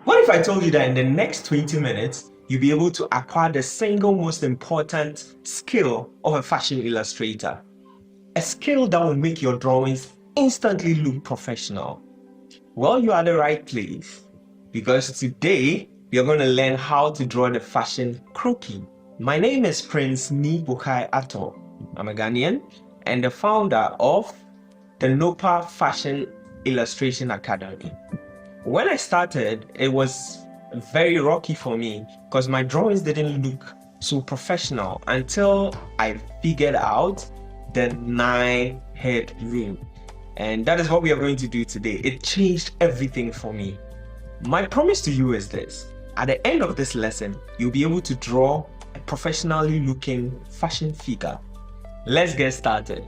What if I told you that in the next 20 minutes, you'll be able to acquire the single most important skill of a fashion illustrator? A skill that will make your drawings instantly look professional. Well, you are at the right place because today you're going to learn how to draw the fashion croquis. My name is Prince Ni Bukai Ato. I'm a Ghanaian and the founder of the Nopa Fashion Illustration Academy. When I started, it was very rocky for me because my drawings didn't look so professional until I figured out the 9-head rule. And that is what we are going to do today. It changed everything for me. My promise to you is this. At the end of this lesson, you'll be able to draw a professionally looking fashion figure. Let's get started.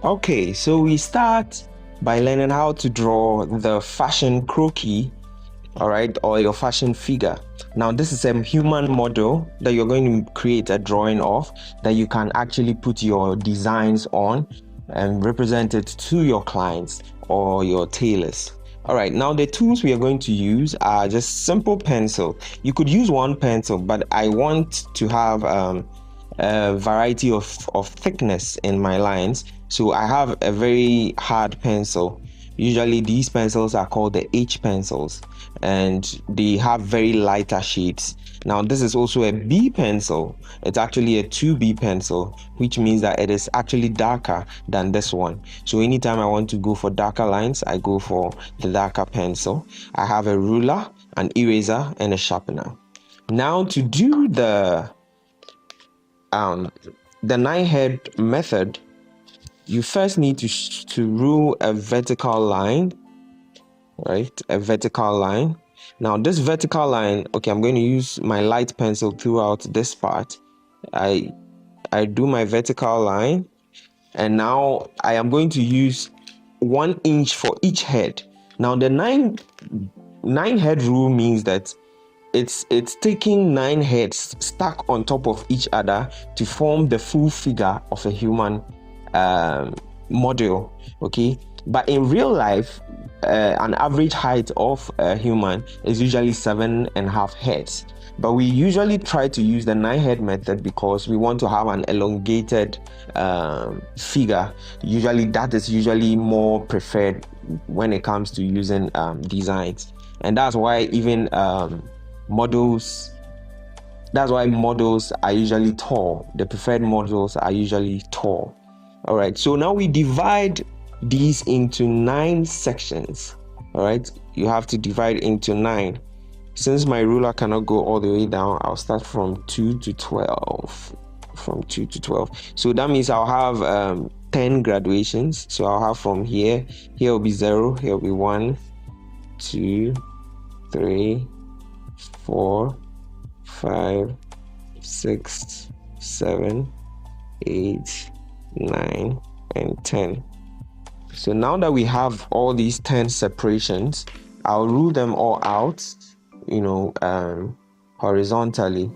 Okay, so we start by learning how to draw the fashion croquis, all right, or your fashion figure. Now, this is a human model that you're going to create a drawing of that you can actually put your designs on and represent it to your clients or your tailors. All right, now the tools we are going to use are just simple pencil. You could use one pencil, but I want to have a variety of thickness in my lines. So I have a very hard pencil. Usually these pencils are called the H pencils and they have very lighter shades. Now this is also a B pencil. It's actually a 2B pencil, which means that it is actually darker than this one. So anytime I want to go for darker lines, I go for the darker pencil. I have a ruler, an eraser, and a sharpener. Now to do the 9-head method, you first need to rule a vertical line, right? A vertical line. Now this vertical line, okay, I'm going to use my light pencil throughout this part. I do my vertical line, and now I am going to use 1 inch for each head. Now the 9-head rule means that it's taking 9 heads stacked on top of each other to form the full figure of a human model. Okay, but in real life, an average height of a human is usually 7.5 heads. But we usually try to use the 9-head method because we want to have an elongated figure. Usually that is usually more preferred when it comes to using designs, and that's why even models are usually tall. The preferred models are usually tall. All right, so now we divide these into 9 sections. All right, you have to divide into 9. Since my ruler cannot go all the way down, I'll start from 2 to 12. From 2 to 12. So that means I'll have 10 graduations. So I'll have from here will be 0, here will be 1, 2, 3, 4, 5, 6, 7, 8, 9, and 10. So now that we have all these 10 separations, I'll rule them all out, horizontally.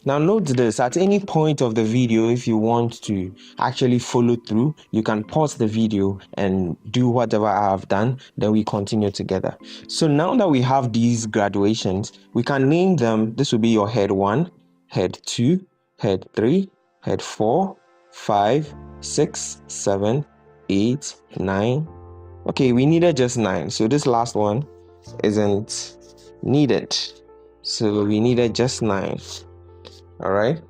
Now note this, at any point of the video, if you want to actually follow through, you can pause the video and do whatever I have done, then we continue together. So now that we have these graduations, we can name them. This will be your head 1, head 2, head 3, head 4, 5, 6, 7, 8, 9. Okay, we needed just 9. So this last one isn't needed. So we needed just 9. All right,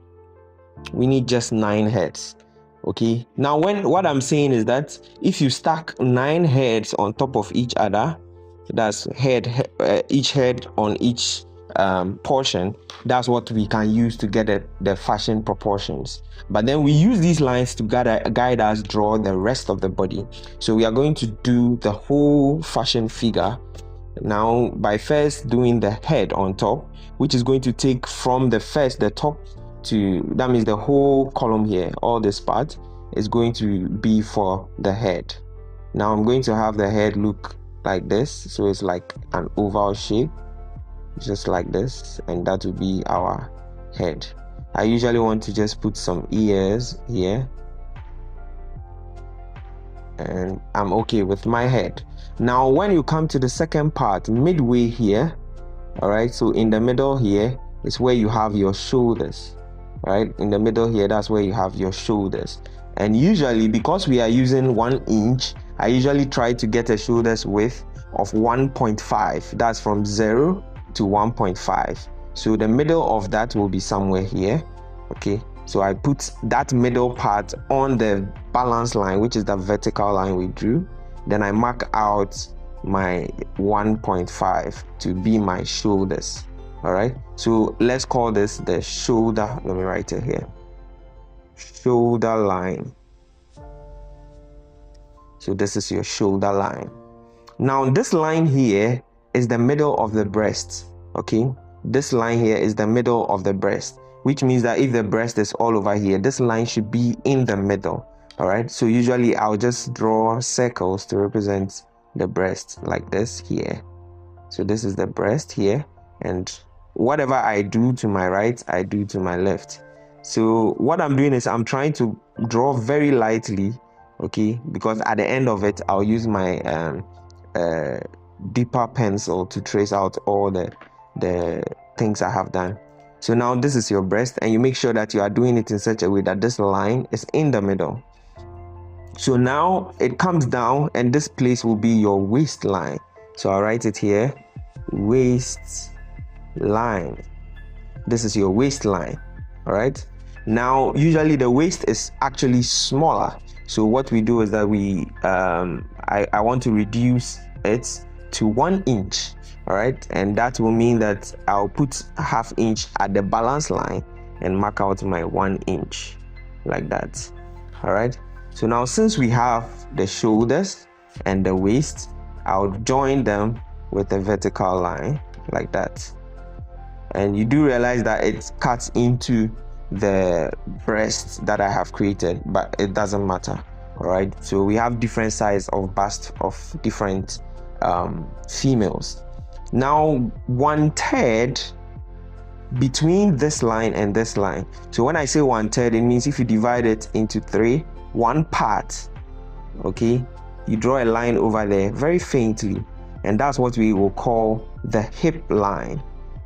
we need just 9 heads. Okay, now what I'm saying is that if you stack 9 heads on top of each other, that's each head on each portion, that's what we can use to get the fashion proportions. But then we use these lines to guide us draw the rest of the body. So we are going to do the whole fashion figure now by first doing the head on top, which is going to take from the top to, that means the whole column here, all this part is going to be for the head. Now I'm going to have the head look like this, so it's like an oval shape. just like this, and that will be our head. I usually want to just put some ears here, and I'm okay with my head. Now when you come to the second part, midway here, all right, so in the middle here is where you have your shoulders. All right, in the middle here, that's where you have your shoulders. And usually, because we are using 1 inch, I usually try to get a shoulders width of 1.5. That's from 0 to 1.5. So the middle of that will be somewhere here. Okay, so I put that middle part on the balance line, which is the vertical line we drew. Then I mark out my 1.5 to be my shoulders. All right, so let's call this the shoulder. Let me write it here. Shoulder line. So this is your shoulder line. Now this line here is the middle of the breast. Okay, this line here is the middle of the breast, which means that if the breast is all over here, this line should be in the middle. All right, so usually I'll just draw circles to represent the breast like this here. So this is the breast here, and whatever I do to my right, I do to my left. So what I'm doing is I'm trying to draw very lightly, okay, because at the end of it I'll use my deeper pencil to trace out all the things I have done. So now this is your breast, and you make sure that you are doing it in such a way that this line is in the middle. So now it comes down, and this place will be your waistline. So I'll write it here, waistline. This is your waistline. All right, now usually the waist is actually smaller, so what we do is that we I want to reduce it to 1 inch. All right, and that will mean that I'll put ½ inch at the balance line and mark out my 1 inch like that. All right, so now since we have the shoulders and the waist, I'll join them with a vertical line like that. And you do realize that it cuts into the breast that I have created, but it doesn't matter. All right, so we have different size of bust of different females. Now 1/3 between this line and this line. So when I say 1/3, it means if you divide it into 3, 1 part, okay, you draw a line over there very faintly, and that's what we will call the hip line.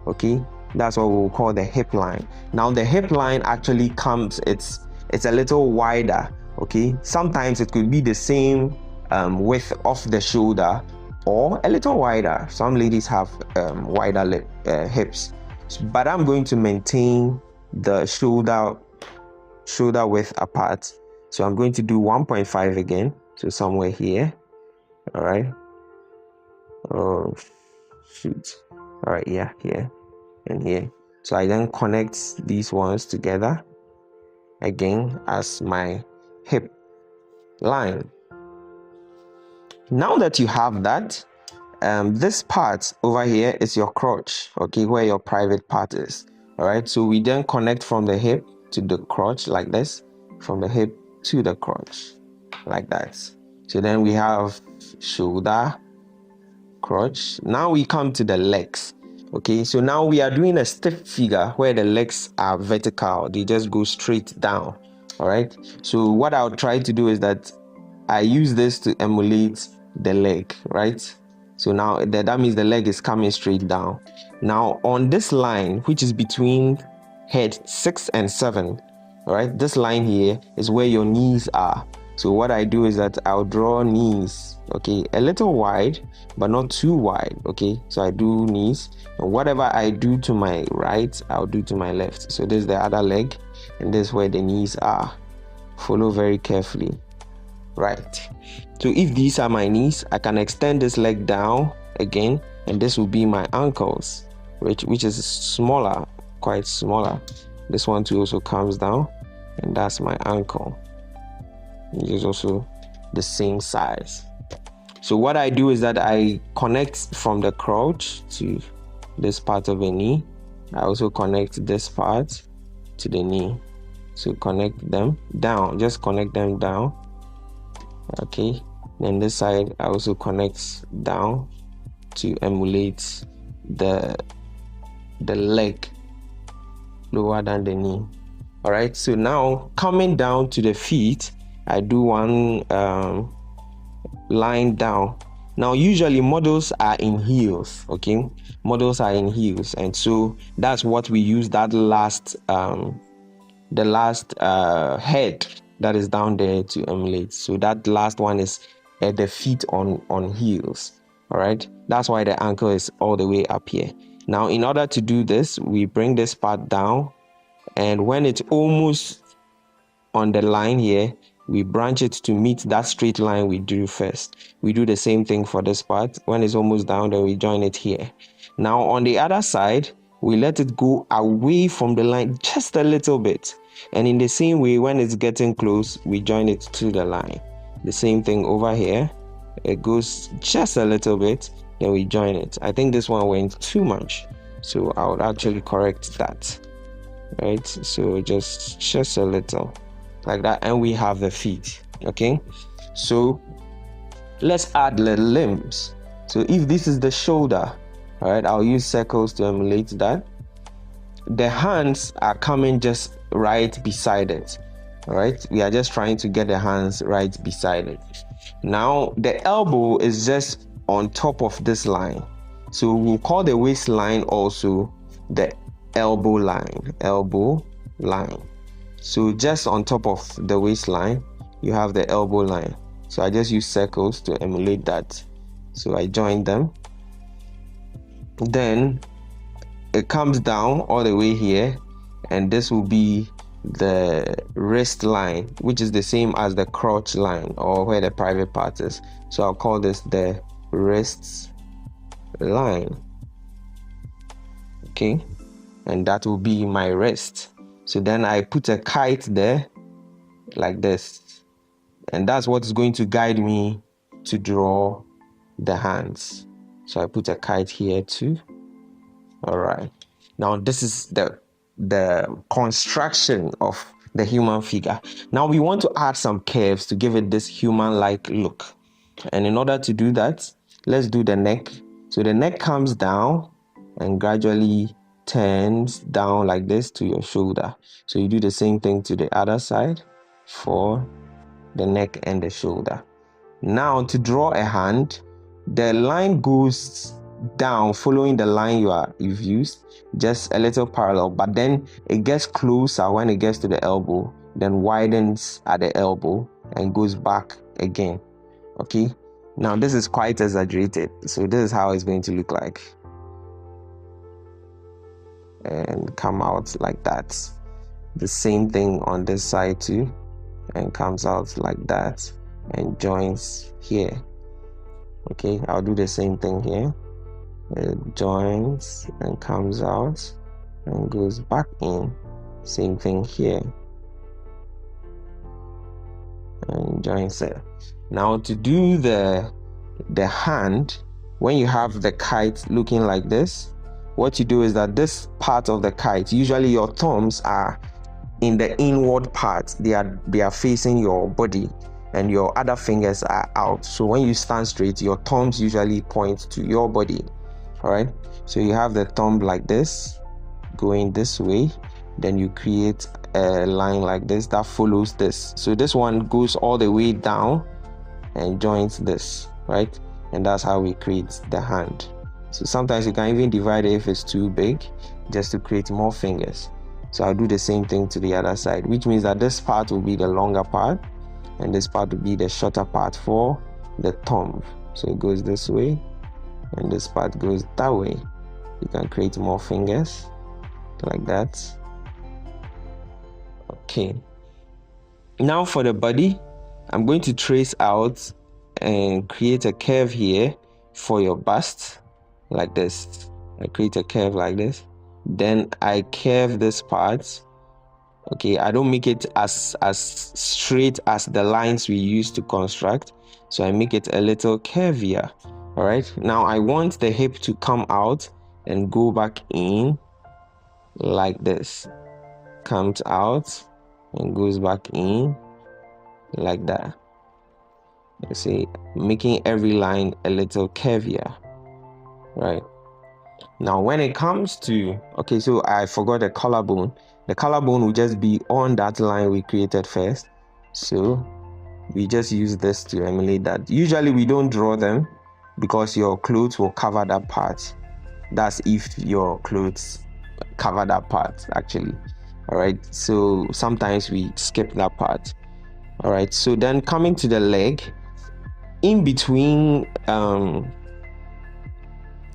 Okay, that's what we'll call the hip line. Now the hip line actually comes, it's a little wider. Okay, sometimes it could be the same width of the shoulder or a little wider. Some ladies have wider hips, but I'm going to maintain the shoulder width apart. So I'm going to do 1.5 again, so somewhere here. All right, oh shoot, all right, yeah, here and here. So I then connect these ones together again as my hip line. Now that you have that, this part over here is your crotch, okay, where your private part is. All right, so we then connect from the hip to the crotch like this, from the hip to the crotch like that. So then we have shoulder, crotch. Now we come to the legs. Okay, so now we are doing a stiff figure where the legs are vertical, they just go straight down. All right, so what I'll try to do is that I use this to emulate the leg, right? So now that means the leg is coming straight down. Now on this line, which is between head 6 and 7, all right, this line here is where your knees are. So what I do is that I'll draw knees, okay, a little wide but not too wide. Okay, so I do knees, and whatever I do to my right, I'll do to my left. So this is the other leg, and this is where the knees are. Follow very carefully. Right, so if these are my knees, I can extend this leg down again, and this will be my ankles, which is smaller, quite smaller. This one too also comes down, and that's my ankle. It is also the same size. So what I do is that I connect from the crotch to this part of the knee. I also connect this part to the knee. So connect them down, just connect them down. Okay, then this side I also connect down to emulate the the leg, lower than the knee. All right, so now coming down to the feet, I do one line down. Now usually models are in heels, okay? Models are in heels, and so that's what we use that last head that is down there to emulate. So that last one is at the feet on heels. All right, that's why the ankle is all the way up here. Now in order to do this, we bring this part down, and when it's almost on the line here, we branch it to meet that straight line we drew first. We do the same thing for this part. When it's almost down, then we join it here. Now on the other side, we let it go away from the line just a little bit, and in the same way, when it's getting close, we join it to the line. The same thing over here, it goes just a little bit, then we join it. I think this one went too much, so I would actually correct that. Right, so just a little like that, and we have the feet. Okay, so let's add the limbs. So if this is the shoulder, all right, I'll use circles to emulate that. The hands are coming just right beside it. All right, we are just trying to get the hands right beside it. Now the elbow is just on top of this line, so we'll call the waistline also the elbow line. So just on top of the waistline, you have the elbow line. So I just use circles to emulate that. So I join them. Then it comes down all the way here, and this will be the wrist line, which is the same as the crotch line, or where the private part is. So I'll call this the wrist line. Okay, and that will be my wrist. So then I put a kite there like this, and that's what's going to guide me to draw the hands. So I put a kite here too. All right, now this is the construction of the human figure. Now we want to add some curves to give it this human-like look, and in order to do that, let's do the neck. So the neck comes down and gradually turns down like this to your shoulder. So you do the same thing to the other side for the neck and the shoulder. Now to draw a hand, the line goes down following the line you've used, just a little parallel, but then it gets closer when it gets to the elbow, then widens at the elbow and goes back again. Okay, now this is quite exaggerated, so this is how it's going to look like, and come out like that. The same thing on this side too, and comes out like that and joins here. Okay, I'll do the same thing here. It joins and comes out and goes back in. Same thing here, and joins it. Now to do the hand, when you have the kite looking like this, what you do is that this part of the kite, usually your thumbs are in the inward part, they are facing your body, and your other fingers are out. So when you stand straight, your thumbs usually point to your body. All right, so you have the thumb like this going this way, then you create a line like this that follows this. So this one goes all the way down and joins this, right? And that's how we create the hand. So sometimes you can even divide it if it's too big, just to create more fingers. So I'll do the same thing to the other side, which means that this part will be the longer part and this part will be the shorter part for the thumb. So it goes this way and this part goes that way. You can create more fingers like that. Okay, now for the body, I'm going to trace out and create a curve here for your bust like this. I create a curve like this, then I curve this part. Okay, I don't make it as straight as the lines we used to construct, so I make it a little curvier. All right, now I want the hip to come out and go back in like this. Comes out and goes back in like that. You see, making every line a little curvier, right? Now when it comes to, okay, so I forgot the collarbone. The collarbone will just be on that line we created first. So we just use this to emulate that. Usually we don't draw them because your clothes will cover that part. That's if your clothes cover that part actually. All right, so sometimes we skip that part. All right, so then coming to the leg, in between,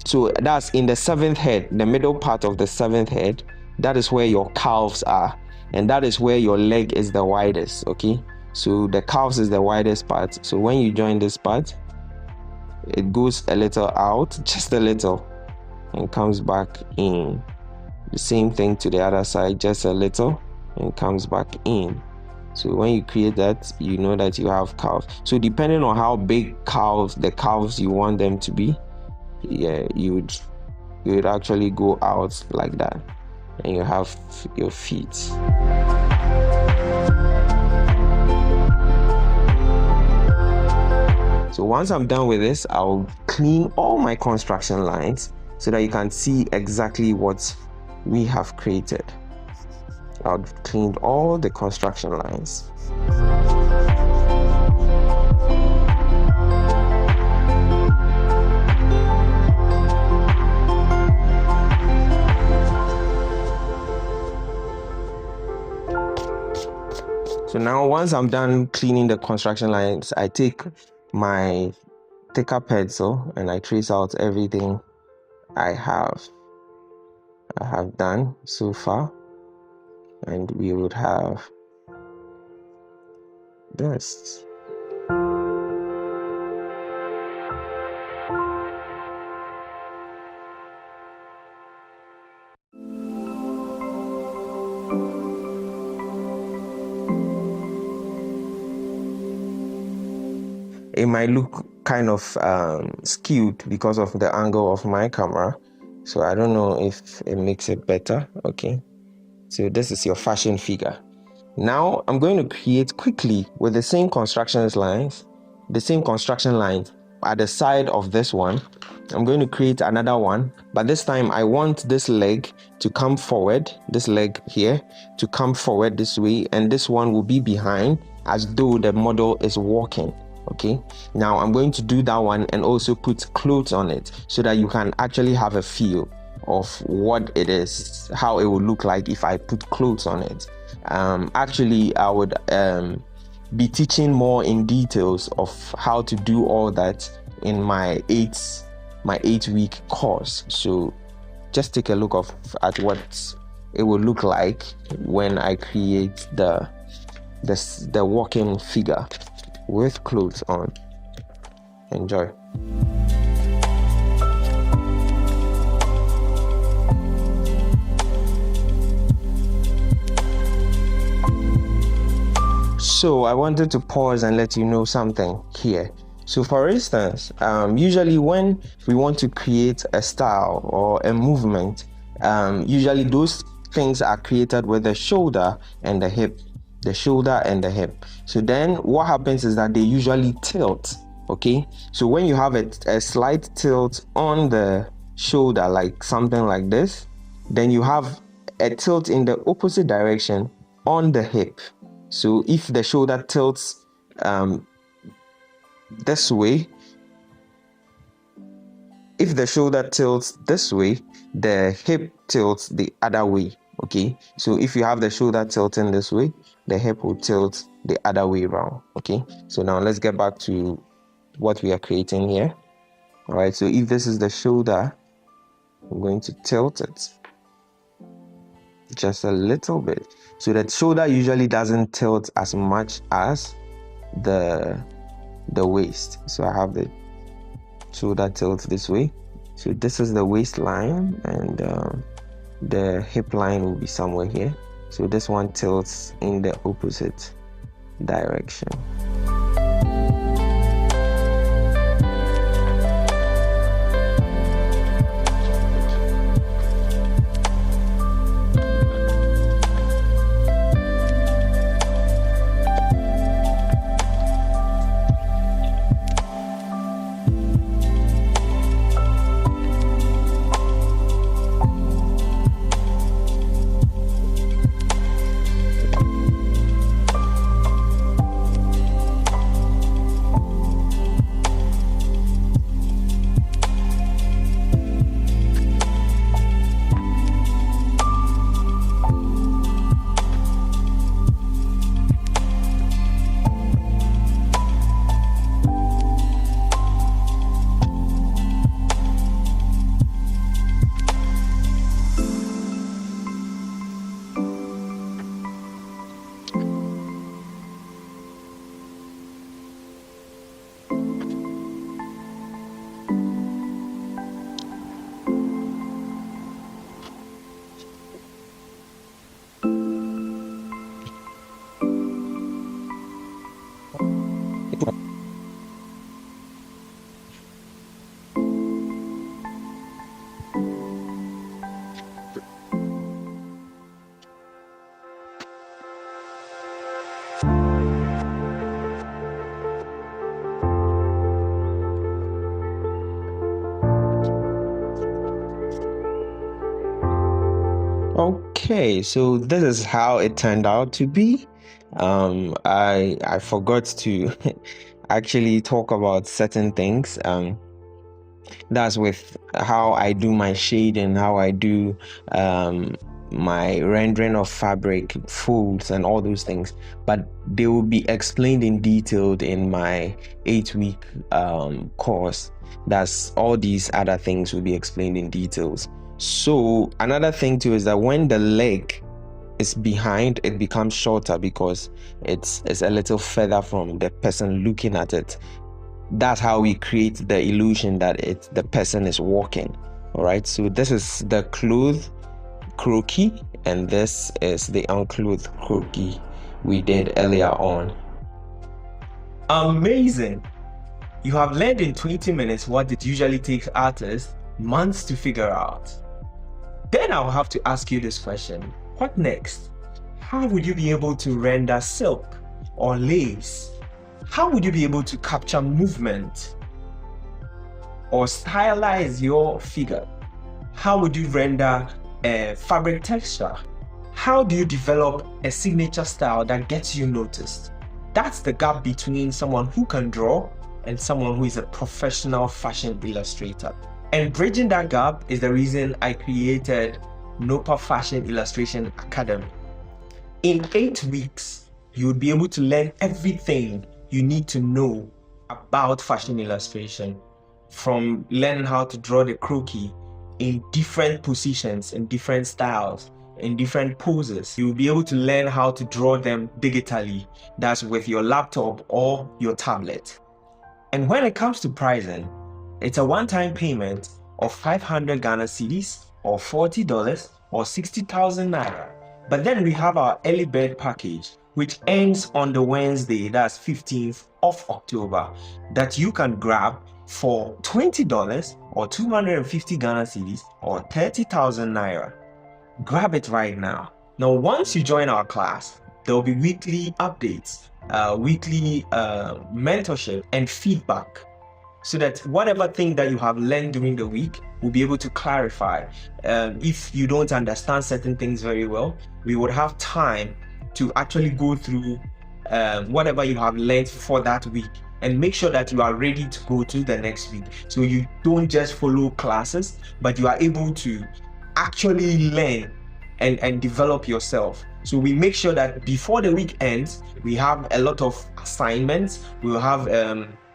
so that's in the seventh head, the middle part of the seventh head, that is where your calves are, and that is where your leg is the widest. Okay, so the calves is the widest part. So when you join this part, it goes a little out, just a little, and comes back in. The same thing to the other side, just a little, and comes back in. So when you create that, you know that you have calves. So depending on how big the calves you want them to be, yeah, you would actually go out like that, and you have your feet. So once I'm done with this, I'll clean all my construction lines so that you can see exactly what we have created. I've cleaned all the construction lines. So now once I'm done cleaning the construction lines, I take my thicker pencil and I trace out everything I have done so far, and we would have this. It might look kind of skewed because of the angle of my camera, so I don't know if it makes it better. Okay, so this is your fashion figure. Now I'm going to create quickly with the same construction lines at the side of this one. I'm going to create another one, but this time I want this leg to come forward, this leg here to come forward this way, and this one will be behind as though the model is walking. Okay, now I'm going to do that one and also put clothes on it so that you can actually have a feel of what it is, how it would look like if I put clothes on it. Actually, I would be teaching more in details of how to do all that in my 8-week course. So just take a look at what it will look like when I create the walking figure with clothes on. Enjoy. So I wanted to pause and let you know something here. So for instance, usually when we want to create a style or a movement, usually those things are created with the shoulder and the hip. The shoulder and the hip. So then what happens is that they usually tilt. Okay, so when you have a slight tilt on the shoulder, like something like this, then you have a tilt in the opposite direction on the hip. So if the shoulder tilts this way, the hip tilts the other way. Okay, so if you have the shoulder tilting this way, the hip will tilt the other way around. Okay, so now let's get back to what we are creating here. All right, so if this is the shoulder, I'm going to tilt it just a little bit. So that shoulder usually doesn't tilt as much as the waist. So I have the shoulder tilt this way. So this is the waistline, and the hip line will be somewhere here. So this one tilts in the opposite direction. Okay, so this is how it turned out to be. I forgot to actually talk about certain things. That's with how I do my shading, how I do my rendering of fabric, folds, and all those things. But they will be explained in detail in my 8-week course. That's all these other things will be explained in details. So another thing too is that when the leg is behind, it becomes shorter because it's a little further from the person looking at it. That's how we create the illusion that the person is walking. All right, so this is the clothed croquis, and this is the unclothed croquis we did earlier on. Amazing! You have learned in 20 minutes what it usually takes artists months to figure out. Then I'll have to ask you this question: what next? How would you be able to render silk or lace? How would you be able to capture movement or stylize your figure? How would you render a fabric texture? How do you develop a signature style that gets you noticed? That's the gap between someone who can draw and someone who is a professional fashion illustrator. And bridging that gap is the reason I created Nopa Fashion Illustration Academy. In 8 weeks, you would be able to learn everything you need to know about fashion illustration, from learning how to draw the croquis in different positions, in different styles, in different poses. You will be able to learn how to draw them digitally, that's with your laptop or your tablet. And when it comes to pricing, it's a one-time payment of 500 Ghana cedis or $40 or 60,000 naira. But then we have our early bird package, which ends on the Wednesday, that's 15th of October, that you can grab for $20 or 250 Ghana cedis or 30,000 naira. Grab it right now. Now, once you join our class, there will be weekly updates, weekly mentorship and feedback, so that whatever thing that you have learned during the week will be able to clarify. If you don't understand certain things very well, we would have time to actually go through whatever you have learned for that week and make sure that you are ready to go to the next week. So you don't just follow classes, but you are able to actually learn and develop yourself. So we make sure that before the week ends, we have a lot of assignments. We'll have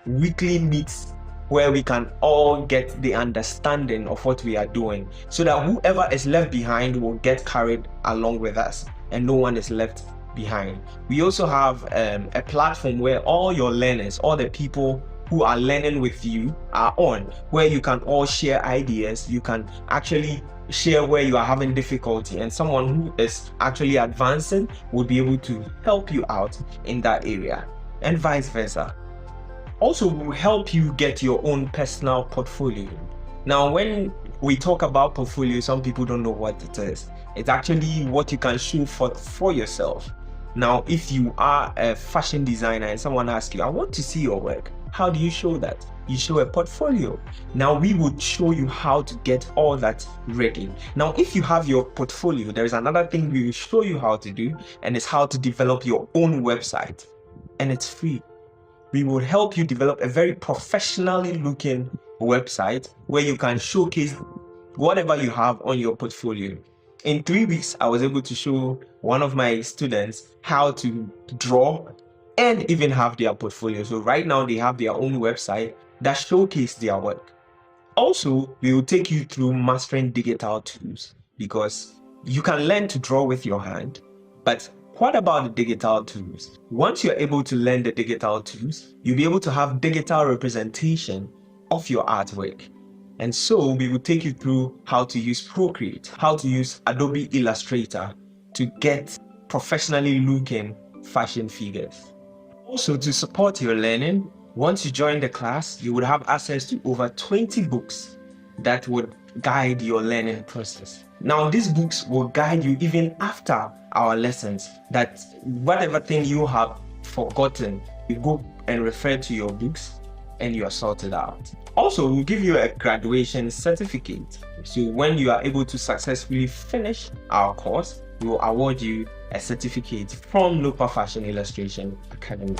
weekly meets where we can all get the understanding of what we are doing, so that whoever is left behind will get carried along with us and no one is left behind. We also have a platform where all your learners, all the people who are learning with you are on, where you can all share ideas. You can actually share where you are having difficulty, and someone who is actually advancing will be able to help you out in that area, and vice versa. Also, will help you get your own personal portfolio. Now, when we talk about portfolio, some people don't know what it is. It's actually what you can show for yourself. Now, if you are a fashion designer and someone asks you, I want to see your work, how do you show that? You show a portfolio. Now, we would show you how to get all that ready. Now, if you have your portfolio, there is another thing we will show you how to do, and it's how to develop your own website, and it's free. We will help you develop a very professionally looking website where you can showcase whatever you have on your portfolio. In 3 weeks, I was able to show one of my students how to draw and even have their portfolio. So right now they have their own website that showcases their work. Also, we will take you through mastering digital tools, because you can learn to draw with your hand, but what about the digital tools? Once you're able to learn the digital tools, you'll be able to have digital representation of your artwork. And so we will take you through how to use Procreate, how to use Adobe Illustrator to get professionally looking fashion figures. Also, to support your learning, once you join the class, you would have access to over 20 books that would guide your learning process. Now, these books will guide you even after our lessons, that whatever thing you have forgotten, you go and refer to your books and you're sorted out. Also, we'll give you a graduation certificate. So when you are able to successfully finish our course, we will award you a certificate from Nopa Fashion Illustration Academy.